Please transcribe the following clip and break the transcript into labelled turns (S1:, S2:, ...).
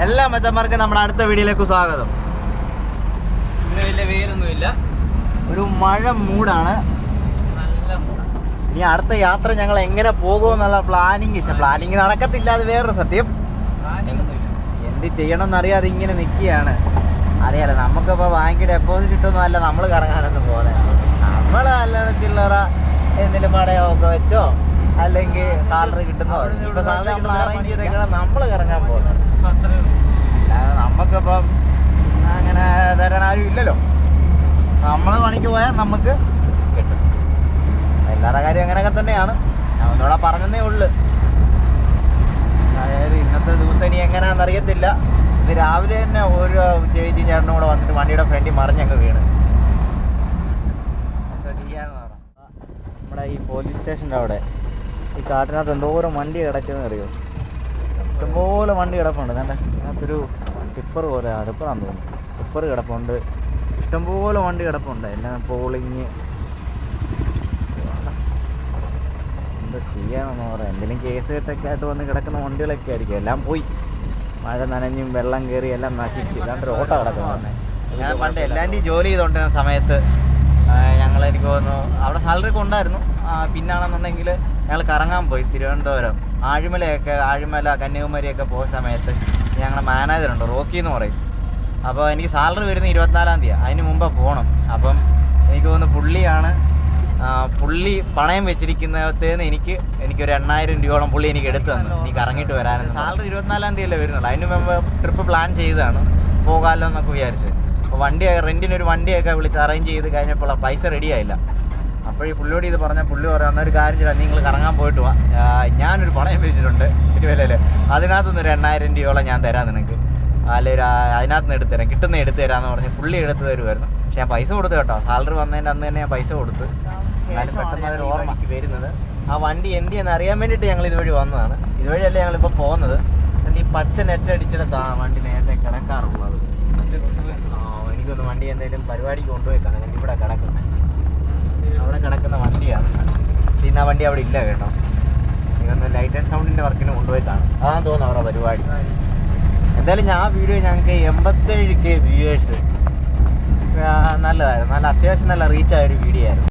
S1: എല്ലാ മച്ചന്മാർക്കും നമ്മുടെ അടുത്ത വീഡിയോയിലേക്ക് സ്വാഗതം.
S2: ഇന്ന് വലിയ വെയിലൊന്നുമില്ല,
S1: ഒരു മഴ മൂടാണ്,
S2: നല്ല മൂടാണ്.
S1: ഇനി അടുത്ത യാത്ര ഞങ്ങൾ എങ്ങനെ പോകുമെന്നുള്ള പ്ലാനിങ് നടക്കത്തില്ല, അത് വേറൊരു സത്യം. എന്ത് ചെയ്യണമെന്ന് അറിയാതെ ഇങ്ങനെ നിൽക്കുകയാണ്. അറിയാലോ, നമുക്കിപ്പോൾ ബാങ്ക് ഡെപ്പോസിറ്റ് ഇട്ടൊന്നും അല്ല നമ്മൾ കറങ്ങാനൊന്നും പോകുന്നത്. നമ്മൾ അല്ലാതെ ചില്ലറ എന്തെങ്കിലും പടയൊക്കെ വെച്ചോ അല്ലെങ്കിൽ സാലറി കിട്ടുന്നോ, ഇപ്പോൾ സാലറി നമ്മൾ അറേഞ്ച് ചെയ്തേക്കണം നമ്മൾ കറങ്ങാൻ പോകുന്നത്. നമുക്കിപ്പം അങ്ങനെ തരാൻ ആരും ഇല്ലല്ലോ. നമ്മൾ പണിക്ക് പോയാൽ നമുക്ക് കിട്ടും. എല്ലാവരുടെ കാര്യം അങ്ങനെയൊക്കെ തന്നെയാണ്. ഞാൻ ഒന്നുകൂടെ പറഞ്ഞതേ ഉള്ളു. അതായത് ഇന്നത്തെ ദിവസം ഇനി എങ്ങനെയാണെന്ന് അറിയത്തില്ല. ഇത് രാവിലെ തന്നെ ഒരു ചേച്ചി ചേട്ടനും കൂടെ വന്നിട്ട് വണ്ടിയുടെ ഫ്രണ്ടിൽ മറിഞ്ഞങ്ങ് വീണ്. എന്താ ചെയ്യാന്ന് പറ. നമ്മുടെ ഈ പോലീസ് സ്റ്റേഷൻ്റെ അവിടെ ഈ കാട്ടിനകത്ത് എന്തോരം വണ്ടി കിടക്കുന്നത് അറിയോ? ഇഷ്ടംപോലെ വണ്ടി കിടപ്പുണ്ട്. അതിനകത്തൊരു ടിപ്പർ പോലെ, ടിപ്പറാന്ന് തോന്നുന്നു, ടിപ്പർ കിടപ്പുണ്ട്. ഇഷ്ടംപോലെ വണ്ടി കിടപ്പുണ്ട്. എല്ലാം പോളിങ്. എന്താ ചെയ്യാമെന്ന് പറയാം. എന്തെങ്കിലും കേസ് കെട്ടൊക്കെ ആയിട്ട് വന്ന് കിടക്കുന്ന വണ്ടികളൊക്കെ ആയിരിക്കും. എല്ലാം പോയി, മഴ നനഞ്ഞും വെള്ളം കയറി എല്ലാം നശിച്ച്. ഇല്ലാണ്ടൊരു ഓട്ടോ കിടക്കുന്നത്. ഞാൻ പണ്ട് എല്ലാൻ്റെയും ജോലി ചെയ്തുകൊണ്ടിരുന്ന സമയത്ത് എനിക്ക് തോന്നുന്നു അവിടെ സാലറി ഒക്കെ ഉണ്ടായിരുന്നു. പിന്നാണെന്നുണ്ടെങ്കിൽ ഞങ്ങൾ കറങ്ങാൻ പോയി തിരുവനന്തപുരം ആഴിമല കന്യാകുമാരിയൊക്കെ പോയ സമയത്ത് ഞങ്ങളുടെ മാനേജറുണ്ട്, റോക്കി എന്ന് പറയും. അപ്പോൾ എനിക്ക് സാലറി വരുന്ന 24-ാം തീയതി, അതിന് മുമ്പ് പോകണം. അപ്പം എനിക്ക് തോന്നുന്നു പുള്ളി പണയം വെച്ചിരിക്കുന്നതിന് എനിക്കൊരു 8000 രൂപയോളം പുള്ളി എനിക്ക് എടുത്തു തന്നു. നീ കറങ്ങിയിട്ട് വരാനും. സാലറി 24-ാം തീയതി അല്ലേ വരുന്നുള്ളൂ. അതിന് മുമ്പ് ട്രിപ്പ് പ്ലാൻ ചെയ്തതാണ്, പോകാമല്ലോ എന്നൊക്കെ വിചാരിച്ച്. അപ്പോൾ റെൻറ്റിനൊരു വണ്ടിയൊക്കെ വിളിച്ച് അറേഞ്ച് ചെയ്ത് കഴിഞ്ഞപ്പോൾ പൈസ റെഡി ആയില്ല. അപ്പോൾ ഈ പുള്ളിയോട് ഇത് പറഞ്ഞാൽ പുള്ളി പറയാം, എന്നൊരു കാര്യം ചെയ്താൽ നിങ്ങൾ കറങ്ങാൻ പോയിട്ട് വാ, ഞാനൊരു പണയം വെച്ചിട്ടുണ്ട് തിരുവല്ലയിൽ, അതിനകത്തുനിന്ന് ഒരു 8000 രൂപയോളം ഞാൻ തരാം നിനക്ക്, അല്ലെങ്കിൽ അതിനകത്തുനിന്ന് എടുത്തു തരാം, കിട്ടുന്ന എടുത്തു തരാമെന്ന് പറഞ്ഞ് പുള്ളി എടുത്തു തരുമായിരുന്നു. പക്ഷെ ഞാൻ പൈസ കൊടുത്തു കേട്ടോ. സാലറി വന്നതിൻ്റെ അന്ന് തന്നെ ഞാൻ പൈസ കൊടുത്ത്. എന്നാലും പെട്ടെന്ന് അതൊരു ഓർമ്മയ്ക്ക് വരുന്നത് ആ വണ്ടി എന്ത് ചെയ്യുന്ന അറിയാൻ വേണ്ടിയിട്ട് ഞങ്ങൾ ഇതുവഴി വന്നതാണ്. ഇതുവഴിയല്ല ഞങ്ങളിപ്പോൾ പോകുന്നത്. ഈ പച്ച നെറ്റ് അടിച്ചിടത്താണ് വണ്ടി നേരത്തെ കിടക്കാറുള്ളത്. എനിക്കൊന്ന് വണ്ടി എന്തെങ്കിലും പരിപാടിക്ക് കൊണ്ടുപോയിക്കാണ് ഞാൻ ഇവിടെ കിടക്കുന്നത്. അവിടെ കിടക്കുന്ന വണ്ടിയാണ്. പിന്നെ ആ വണ്ടി അവിടെ ഇല്ല കേട്ടോ. എനിക്കൊന്ന് ലൈറ്റ് ആൻഡ് സൗണ്ടിൻ്റെ വർക്കിന് കൊണ്ടുപോയിട്ടാണ്. അതാണെന്ന് തോന്നുന്നു അവരുടെ പരിപാടി. എന്തായാലും ഞാൻ വീഡിയോ ഞങ്ങൾക്ക് 87K വ്യൂവേഴ്സ്, നല്ലതായിരുന്നു. നല്ല അത്യാവശ്യം നല്ല റീച്ചായൊരു വീഡിയോ ആയിരുന്നു.